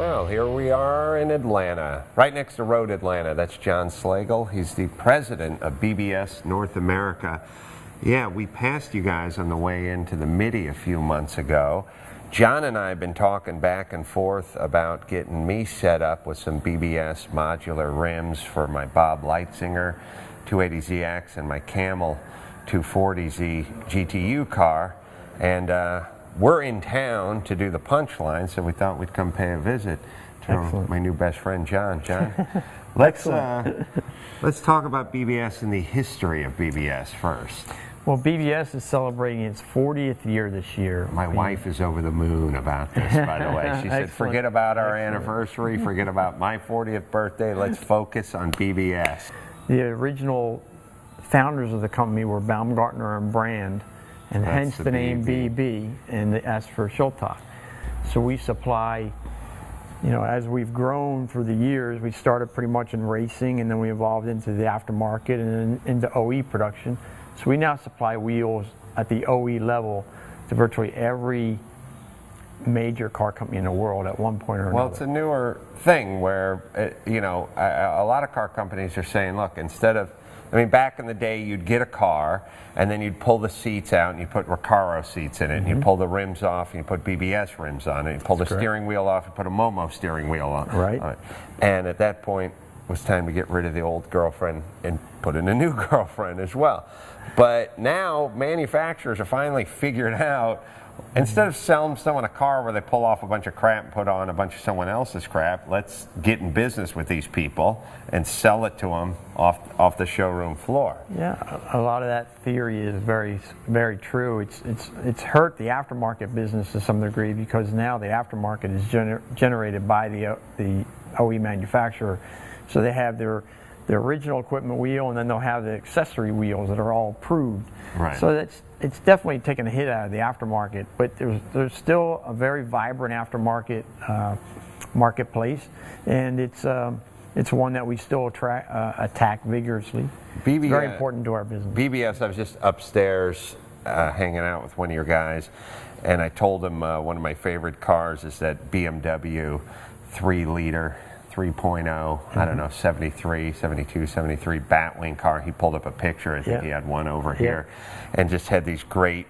Well, here we are in Atlanta, right next to Road Atlanta. That's John Slagle. He's the president of BBS North America. Yeah, we passed you guys on the way into the Midi a few months ago. John and I have been talking back and forth about getting me set up with some BBS modular rims for my Bob Leitzinger 280ZX and my Camel 240Z GTU car. And we're in town to do the punchline, so we thought we'd come pay a visit to my new best friend, John. John, let's talk about BBS and the history of BBS first. Well, BBS is celebrating its 40th year this year. My wife is over the moon about this, by the way. She said, forget about our anniversary, forget about my 40th birthday, let's focus on BBS. The original founders of the company were Baumgartner and Brand, and hence the name BB, and the S for Schultach. So we supply, you know, as we've grown through the years, we started pretty much in racing, and then we evolved into the aftermarket and then into OE production. So we now supply wheels at the OE level to virtually every major car company in the world at one point or another. Well, it's a newer thing where, you know, a lot of car companies are saying, look, instead of, I mean, back in the day, you'd get a car, and then you'd pull the seats out, and you put Recaro seats in it, and you pull the rims off, and you put BBS rims on it, you pull the steering wheel off, and put a Momo steering wheel on it. And at that point, it was time to get rid of the old girlfriend and put in a new girlfriend as well. But now manufacturers are finally figured out, instead of selling someone a car where they pull off a bunch of crap and put on a bunch of someone else's crap, let's get in business with these people and sell it to them off the showroom floor. Yeah, a lot of that theory is very, very true. It's hurt the aftermarket business to some degree, because now the aftermarket is generated by the OE manufacturer. So they have their original equipment wheel, and then they'll have the accessory wheels that are all approved. Right. So it's definitely taken a hit out of the aftermarket, but there's still a very vibrant aftermarket marketplace, and it's one that we still attack vigorously. It's very important to our business. BBS, I was just upstairs hanging out with one of your guys, and I told him one of my favorite cars is that BMW 3-liter 3.0, I don't know, 73, 72, 73 Batwing car. He pulled up a picture, I think he had one over here, and just had these great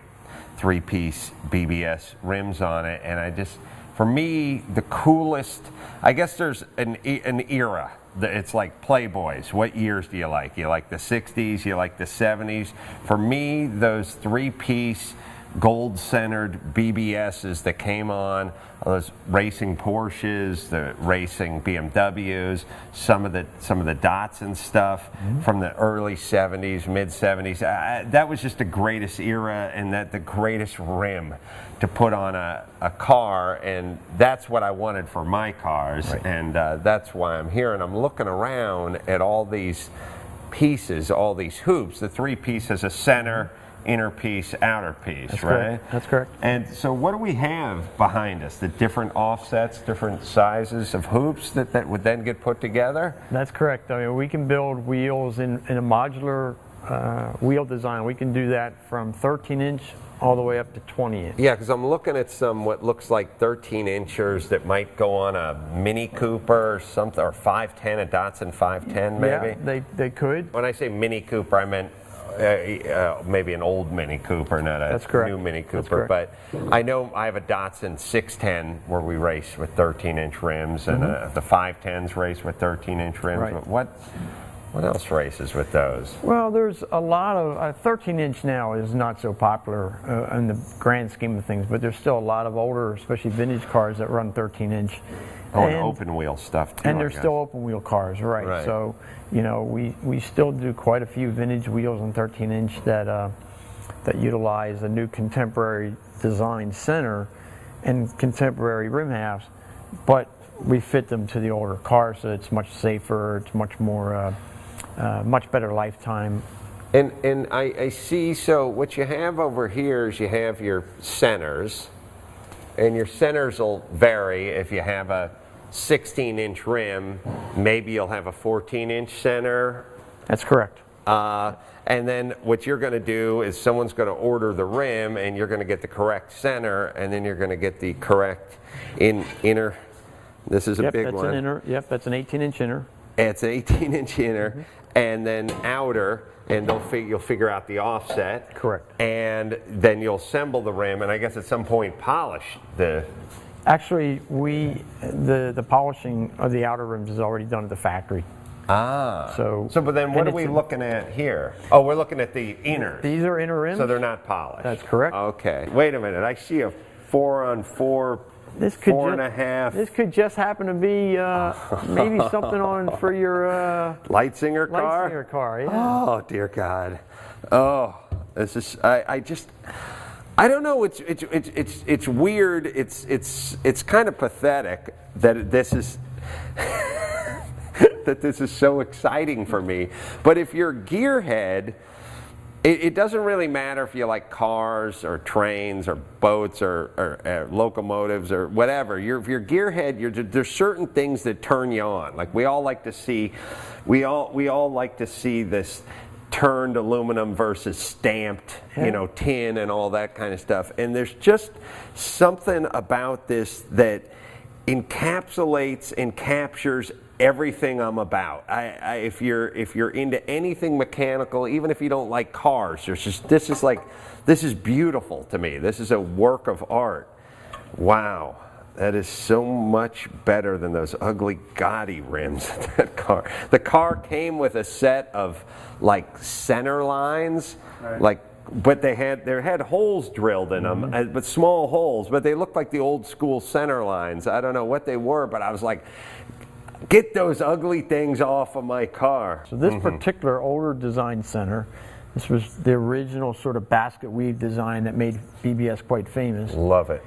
3-piece BBS rims on it. And I just, for me, the coolest, I guess there's an era. It's like Playboys. What years do you like? You like the 60s, you like the 70s. For me, those 3-piece gold-centered BBSs that came on, those racing Porsches, the racing BMWs, some of the Datsun stuff from the early 70s, mid 70s. That was just the greatest era, and the greatest rim to put on a car, and that's what I wanted for my cars. And that's why I'm here, and I'm looking around at all these pieces, all these hoops. The 3-piece has a center, inner piece, outer piece, That's right? Correct. That's correct. And so what do we have behind us? The different offsets, different sizes of hoops that would then get put together? That's correct. I mean, we can build wheels in a modular wheel design. We can do that from 13-inch all the way up to 20-inch. Yeah, because I'm looking at some what looks like 13-inchers that might go on a Mini Cooper or something, or 510, a Datsun 510 maybe? Yeah, they could. When I say Mini Cooper, I meant maybe an old Mini Cooper, not a new Mini Cooper. But I know I have a Datsun 610 where we race with 13-inch rims, and the 510s race with 13-inch rims. But what else races with those? Well, there's a lot of 13-inch now is not so popular in the grand scheme of things, but there's still a lot of older, especially vintage cars that run 13-inch. Oh, and open wheel stuff too. And there's still open wheel cars, right? So, you know, we still do quite a few vintage wheels on 13-inch that utilize a new contemporary design center and contemporary rim halves, but we fit them to the older cars, so it's much safer. It's much more, much better lifetime. And I see. So what you have over here is you have your centers, and your centers will vary. If you have a 16-inch rim, maybe you'll have a 14-inch center. That's correct. And then what you're going to do is someone's going to order the rim, and you're going to get the correct center, and then you're going to get the correct inner This is a big that's one. An inner. Yep, that's an 18-inch inner. It's an 18-inch inner, and then outer, and you'll figure out the offset. Correct. And then you'll assemble the rim, and I guess at some point polish the. Actually, the polishing of the outer rims is already done at the factory. Ah. So but then what are we looking at here? Oh, we're looking at the inners. These are inner rims. So they're not polished. That's correct. Okay. Wait a minute. I see a 4-on-4. This could 4.5. This could just happen to be maybe something on for your Lightsinger car. Lightsinger car. Yeah. Oh dear God. Oh, this is. I don't know. It's weird. It's kind of pathetic that this is. that this is so exciting for me. But if you're a gearhead, it doesn't really matter if you like cars or trains or boats or locomotives or whatever. If you're a gearhead, there's certain things that turn you on. Like we all like to see this turned aluminum versus stamped, tin and all that kind of stuff. And there's just something about this that encapsulates and captures everything I'm about. If you're into anything mechanical, even if you don't like cars, this is beautiful to me. This is a work of art. Wow, that is so much better than those ugly gaudy rims. That car. The car came with a set of like center lines, right. But they had holes drilled in them, but small holes. But they looked like the old school center lines. I don't know what they were, but I was like, get those ugly things off of my car. So this particular older design center, this was the original sort of basket weave design that made BBS quite famous. Love it.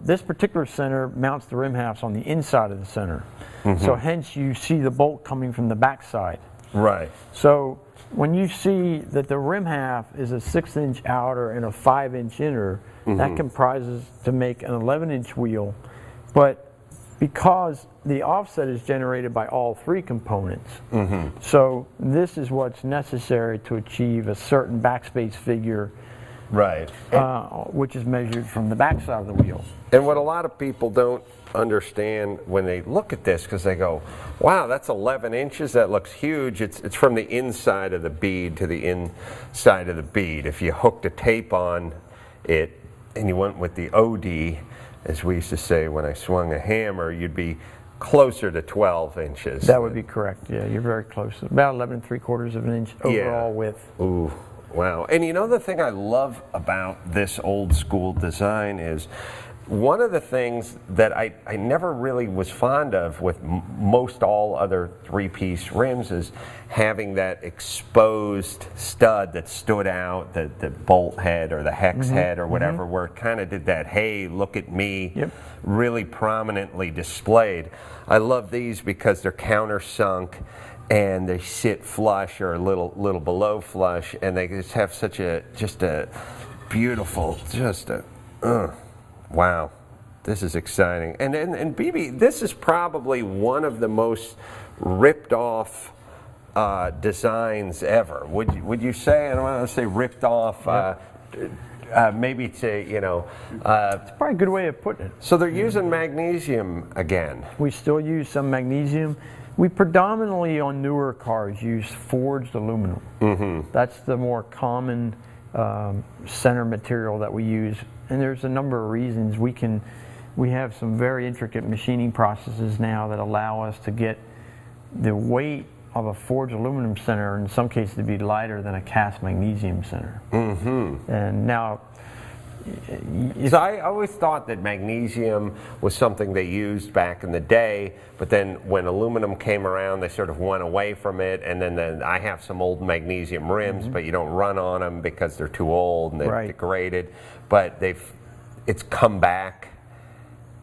This particular center mounts the rim halves on the inside of the center. So hence you see the bolt coming from the backside. Right. So when you see that the rim half is a 6-inch outer and a 5-inch inner, that comprises to make an 11-inch wheel. But because the offset is generated by all three components, so this is what's necessary to achieve a certain backspace figure, right? Which is measured from the backside of the wheel. And what a lot of people don't understand when they look at this, because they go, wow, that's 11 inches, that looks huge. It's from the inside of the bead to the inside of the bead. If you hooked a tape on it and you went with the OD, as we used to say when I swung a hammer, you'd be closer to 12 inches. That would be correct. Yeah, you're very close. About 11.75 of an inch overall width. Ooh, wow. And you know the thing I love about this old school design is one of the things that I never really was fond of with most all other three-piece rims is having that exposed stud that stood out, the bolt head or the hex head or whatever, where it kind of did that, hey, look at me, really prominently displayed. I love these because they're countersunk and they sit flush or a little below flush, and they just have such a beautiful, wow, this is exciting. And BB, this is probably one of the most ripped off designs ever. Would you say? I don't want to say ripped off. Maybe to it's probably a good way of putting it. So they're using magnesium again. We still use some magnesium. We predominantly on newer cars use forged aluminum. That's the more common center material that we use, and there's a number of reasons. We have some very intricate machining processes now that allow us to get the weight of a forged aluminum center in some cases to be lighter than a cast magnesium center. And now, so I always thought that magnesium was something they used back in the day, but then when aluminum came around, they sort of went away from it. And then I have some old magnesium rims, but you don't run on them because they're too old and they're degraded. But it's come back,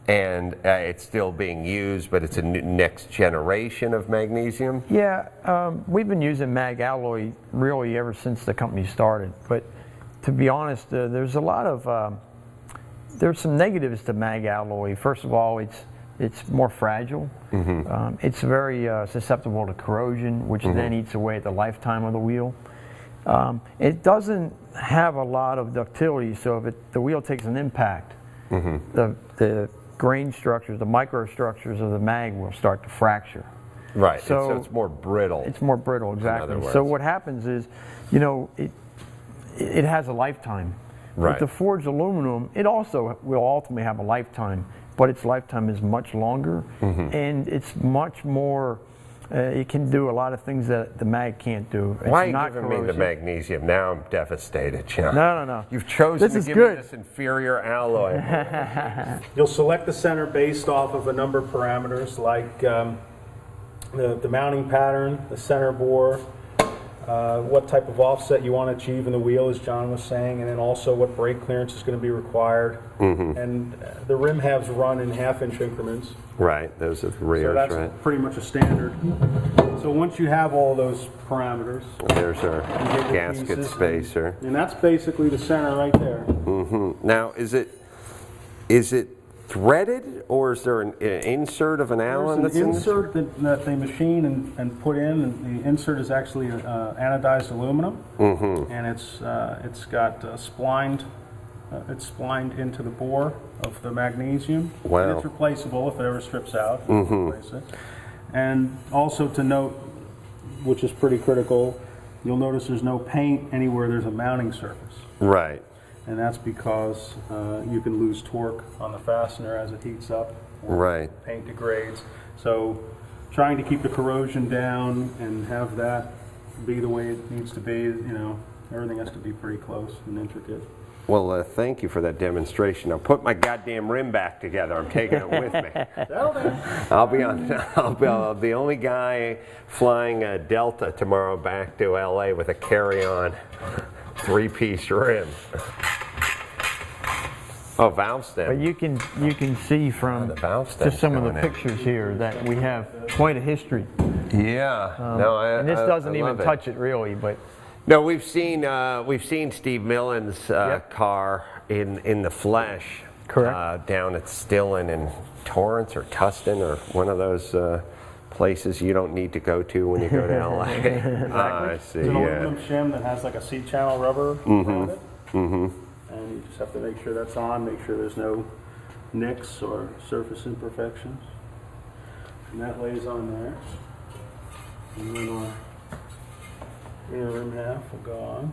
and it's still being used, but it's a next generation of magnesium. Yeah, we've been using mag alloy really ever since the company started. But to be honest, there's a lot of there's some negatives to mag alloy. First of all, it's more fragile. It's very susceptible to corrosion, which then eats away at the lifetime of the wheel. It doesn't have a lot of ductility, so if the wheel takes an impact, the grain structures, the microstructures of the mag will start to fracture. Right. So it's more brittle. It's more brittle, exactly. In other So words. what happens is, you know, it has a lifetime. Right. With the forged aluminum, it also will ultimately have a lifetime, but its lifetime is much longer, and it's much more. It can do a lot of things that the mag can't do. It's Why are you not giving me the corrosive. magnesium? Now I'm devastated, John. No. You've chosen This to is give good. me this inferior alloy. You'll select the center based off of a number of parameters like the mounting pattern, the center bore, what type of offset you want to achieve in the wheel, as John was saying, and then also what brake clearance is going to be required. And the rim halves run in half-inch increments. Right, those are the So rears, that's right? pretty much a standard. So once you have all those parameters, There's our you get your gasket pieces, spacer. and that's basically the center right there. Now, is it threaded, or is there an insert of an Allen There's that's an in this? insert that they machine and put in, and the insert is actually anodized aluminum, and it's got splined. It's splined into the bore of the magnesium. Wow. And it's replaceable if it ever strips out. You can replace it. And also to note, which is pretty critical, you'll notice there's no paint anywhere there's a mounting surface. Right. And that's because you can lose torque on the fastener as it heats up. Or Right. paint degrades. So trying to keep the corrosion down and have that be the way it needs to be, you know, everything has to be pretty close and intricate. Well, thank you for that demonstration. I'll put my goddamn rim back together. I'm taking it with me. That'll do. I'll be the only guy flying a Delta tomorrow back to LA with a carry-on 3-piece rim. Oh, valve stem. But you can see from the valve stem's just some of the going in. pictures here that we have quite a history. Yeah. And this doesn't I even love it. touch it really, but No, we've seen Steve Millen's car in the flesh. Correct. Down at Stillen in Torrance or Tustin or one of those places you don't need to go to when you go to LA. I see. It's an Yeah. aluminum shim that has like a C-channel rubber around it. And you just have to make sure that's on, make sure there's no nicks or surface imperfections. And that lays on there. And then our inner rim half will go on.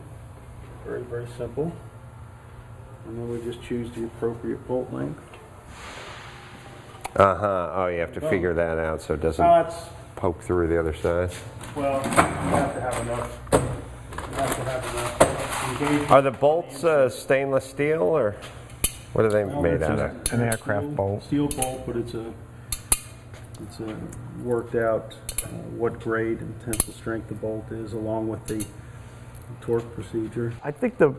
Very, very simple. And then we just choose the appropriate bolt length. Oh, you have to figure that out so it doesn't That's, poke through the other side. well, you have to have enough. You have to have enough engagement. Are the bolts stainless steel or what are they Well, made it's out a- of? An aircraft bolt. Steel bolt, but it's a worked out what grade and tensile strength the bolt is, along with the torque procedure. I think the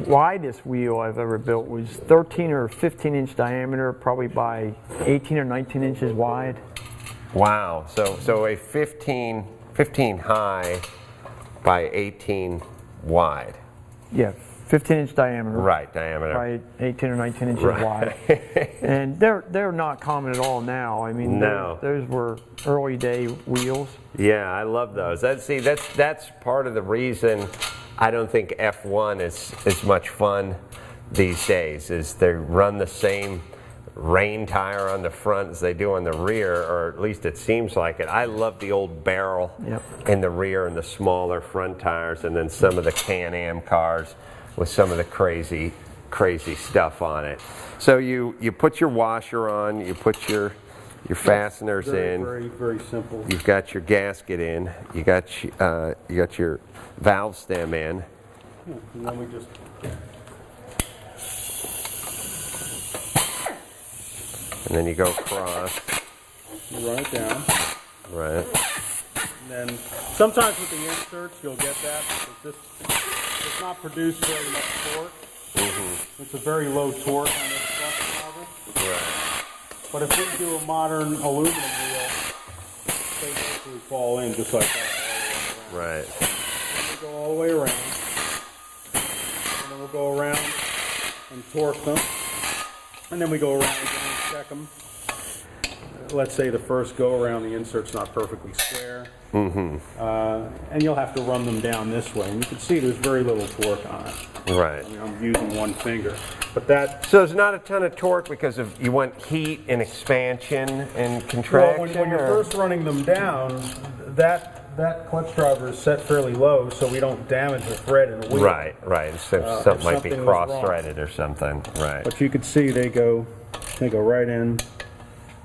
widest wheel I've ever built was 13 or 15 inch diameter, probably by 18 or 19 inches wide. Wow. So a 15 high by 18 wide. Yeah, 15 inch diameter. Right, diameter. By 18 or 19 inches Right. wide. And they're not common at all now. I mean, No. those were early day wheels. Yeah, I love those. That's part of the reason I don't think F1 is as much fun these days. Is they run the same rain tire on the front as they do on the rear, or at least it seems like it. I love the old barrel in the rear and the smaller front tires, and then some of the Can-Am cars with some of the crazy stuff on it. So you put your washer on, you put your fasteners Very, in. very, very simple. You've got your gasket in. You got your valve stem in. And then we just And then you go across. run it down. Right. And then sometimes with the inserts you'll get that because this does not produce very much torque. It's a very low torque on this stuff level. Right. But if we do a modern aluminum wheel, they basically fall in just like that. Right. Then we go all the way around. And then we'll go around and torque them. And then we go around again and check them. Let's say the first go around the insert's not perfectly square. And you'll have to run them down this way. And you can see there's very little torque on it. Right. I mean, I'm using one finger. But that, So there's not a ton of torque because of you want heat and expansion and well, contraction? when you're or- first running them down, that clutch driver is set fairly low so we don't damage the thread in the wheel. Right, right. So something might be something was wrong. cross-threaded or something. Right. But you can see they go right in,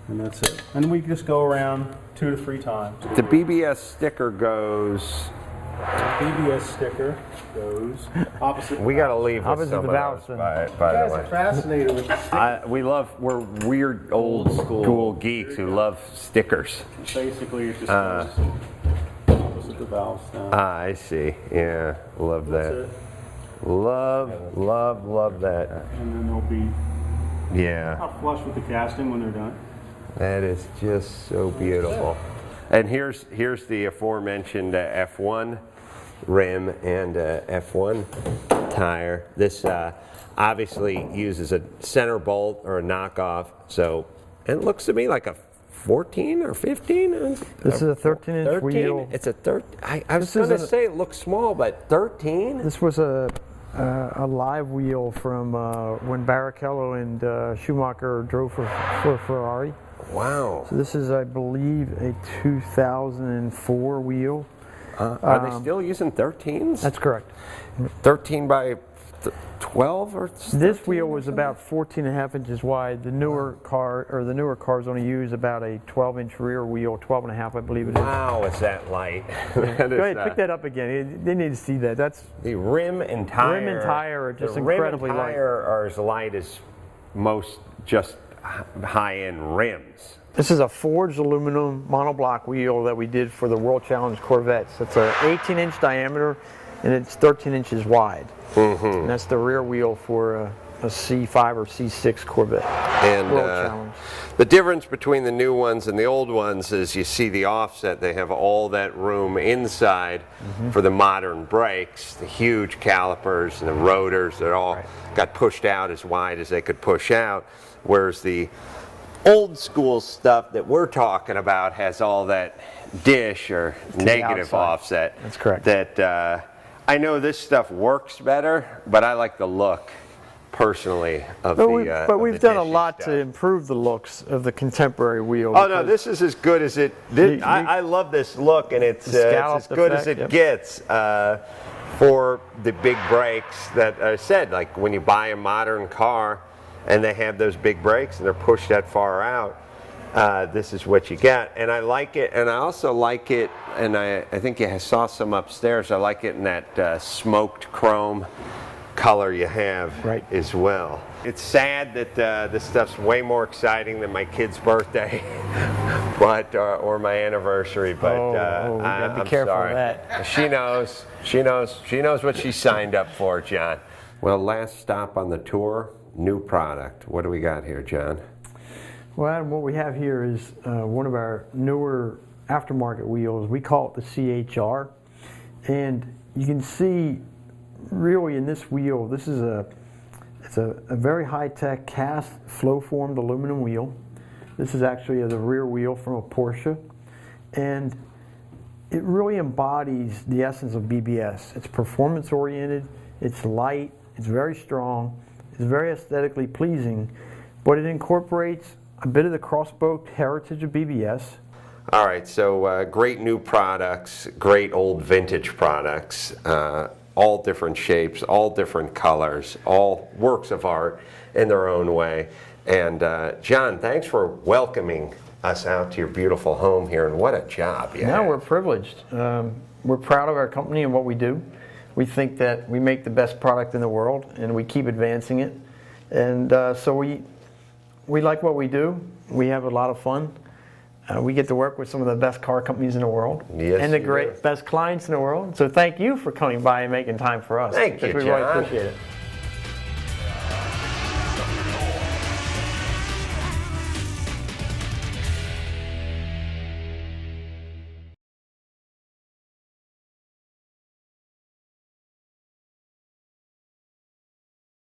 and that's it. And we just go around 2 to 3 times. The BBS sticker goes. BBS sticker goes opposite. We got to leave with Opposite some the of valves those, then. by You the guys way. are fascinated with the sticker. We're weird old school geeks who love stickers. Basically, it just goes opposite the valves down. I see. Yeah, love That's that. it. Love that. And then they'll be Yeah, not flush with the casting when they're done. that is just so beautiful. And here's the aforementioned F1 rim and F1 tire. This obviously uses a center bolt or a knockoff, so it looks to me like a 14 or 15. This is a 13-inch wheel. It's a I was going to say it looks small, but 13. This was a live wheel from when Barrichello and Schumacher drove for Ferrari. Wow. So this is, I believe, a 2004 wheel. Are they still using 13s? That's correct. 13 by 12 or? This wheel was about 14 and a half inches wide. The newer cars only use about a 12-inch rear wheel, 12 and a half, I believe it is. Wow, is that light? Go ahead, pick that up again. They need to see that. That's The rim and tire. Rim and tire are just the incredibly rim and light. tire are as light as most just high-end rims. This is a forged aluminum monoblock wheel that we did for the World Challenge Corvettes. It's an 18-inch diameter and it's 13 inches wide. And that's the rear wheel for a C5 or C6 Corvette. And World Challenge. the difference between the new ones and the old ones is you see the offset. They have all that room inside for the modern brakes, the huge calipers and the rotors that all got pushed out as wide as they could push out, whereas the old school stuff that we're talking about has all that dish or negative outside. offset. That's correct. That I know this stuff works better, but I like the look personally of But the we've done a dishy lot stuff. to improve the looks of the contemporary wheel. Oh no, because this is as good as it. I love this look, and it's as scalloped good as effect, it gets for the big brakes that I said. Like when you buy a modern car, and they have those big brakes, and they're pushed that far out. This is what you get, and I like it. And I also like it, and I think you saw some upstairs. I like it in that smoked chrome color you have as well. It's sad that this stuff's way more exciting than my kid's birthday, but or my anniversary. But we gotta be I'm careful sorry. of that. She knows. She knows what she signed up for, John. Well, last stop on the tour, new product. What do we got here, John? Well, Adam, what we have here is one of our newer aftermarket wheels. We call it the CHR, and you can see really in this wheel, this is a very high-tech cast flow-formed aluminum wheel. This is actually the rear wheel from a Porsche, and it really embodies the essence of BBS. It's performance-oriented, it's light, it's very strong, it's very aesthetically pleasing, but it incorporates a bit of the crossbow heritage of BBS. All right, so great new products, great old vintage products, all different shapes, all different colors, all works of art in their own way. And John, thanks for welcoming us out to your beautiful home here, and what a job you have. We're privileged. We're proud of our company and what we do. We think that we make the best product in the world, and we keep advancing it. And so we like what we do. We have a lot of fun. We get to work with some of the best car companies in the world, Yes, and the you best clients in the world. So thank you for coming by and making time for us. Thank you, We John. really appreciate it.